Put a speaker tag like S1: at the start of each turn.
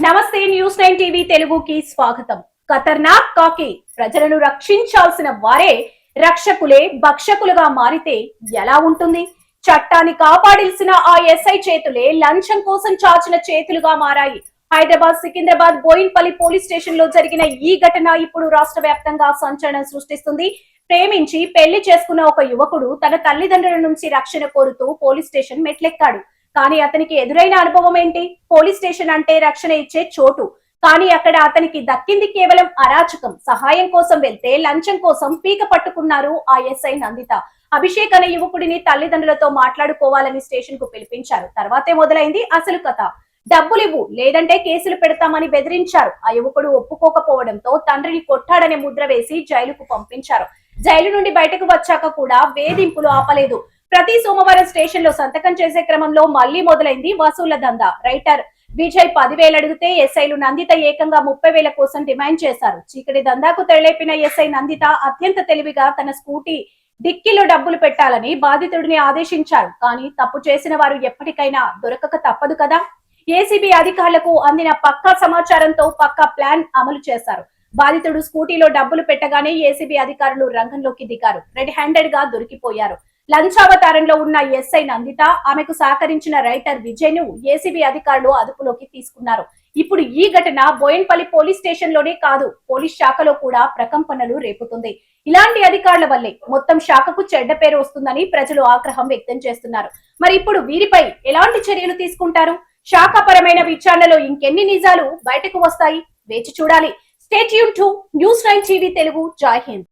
S1: నమస్తే news 9 TV తెలుగుకి స్వాగతం. ఖతర్నాక్ కాకి ప్రజలను రక్షించాల్సిన వారే రక్షకులే భక్షకులుగా మారితే ఎలా ఉంటుంది? చట్టాన్ని కాపాడాల్సిన ఆ ఎస్ఐ చేతులే లంచం కోసం చాచిన చేతులుగా మారాయి. హైదరాబాద్ సికింద్రాబాద్ బోయిన్పల్లి పోలీస్ స్టేషన్ లో జరిగిన ఈ ఘటన ఇప్పుడు రాష్ట్ర వ్యాప్తంగా సంచలనం సృష్టిస్తుంది. ప్రేమించి పెళ్లి చేసుకున్న ఒక యువకుడు తన తల్లిదండ్రుల నుంచి రక్షణ కోరుతూ పోలీస్ స్టేషన్ మెట్లెక్కాడు. కానీ అతనికి ఎదురైన అనుభవం ఏంటి? పోలీస్ స్టేషన్ అంటే రక్షణ ఇచ్చే చోటు, కానీ అక్కడ అతనికి దక్కింది కేవలం అరాచకం. సహాయం కోసం వెళ్తే లంచం కోసం పీక పట్టుకున్నారు ఆ ఎస్ఐ నందిత. అభిషేక్ అనే యువకుడిని తల్లిదండ్రులతో మాట్లాడుకోవాలని స్టేషన్ కు పిలిపించారు. తర్వాతే మొదలైంది అసలు కథ. డబ్బులివ్వు లేదంటే కేసులు పెడతామని బెదిరించారు. ఆ యువకుడు ఒప్పుకోకపోవడంతో తండ్రిని కొట్టాడనే ముద్ర వేసి జైలుకు పంపించారు. జైలు నుండి బయటకు వచ్చాక కూడా వేధింపులు ఆపలేదు. ప్రతి సోమవారం స్టేషన్ లో సంతకం చేసే క్రమంలో మళ్లీ మొదలైంది వసూళ్ల దందా. రైటర్ విజయ్ 10,000 అడిగితే ఎస్ఐలు నందిత ఏకంగా 30,000 కోసం డిమాండ్ చేశారు. చీకటి దందాకు తెరలేపిన ఎస్ఐ నందిత అత్యంత తెలివిగా తన స్కూటీ డిక్కీలో డబ్బులు పెట్టాలని బాధితుడిని ఆదేశించారు. కానీ తప్పు చేసిన వారు ఎప్పటికైనా దొరకక తప్పదు కదా. ఏసీబీ అధికారులకు అందిన పక్కా సమాచారంతో పక్కా ప్లాన్ అమలు చేశారు. బాధితుడు స్కూటీలో డబ్బులు పెట్టగానే ఏసీబీ అధికారులు రంగంలోకి దిగారు. రెడ్ హ్యాండెడ్ గా దొరికిపోయారు. లంచావతారంలో ఉన్న ఎస్ఐ నందిత, ఆమెకు సహకరించిన రైటర్ విజయ్ ను ఏసీబీ అధికారులు అదుపులోకి తీసుకున్నారు. ఇప్పుడు ఈ ఘటన బోయిన్పల్లి పోలీస్ స్టేషన్ లోనే కాదు, పోలీస్ శాఖలో కూడా ప్రకంపనలు రేపుతుంది. ఇలాంటి అధికారుల వల్లే మొత్తం శాఖకు చెడ్డ పేరు వస్తుందని ప్రజలు ఆగ్రహం వ్యక్తం చేస్తున్నారు. మరి ఇప్పుడు వీరిపై ఎలాంటి చర్యలు తీసుకుంటారు? శాఖపరమైన విచారణలో ఇంకెన్ని నిజాలు బయటకు వస్తాయి? వేచి చూడాలి. Stay tune to news 9 TV Telugu. జై హింద్.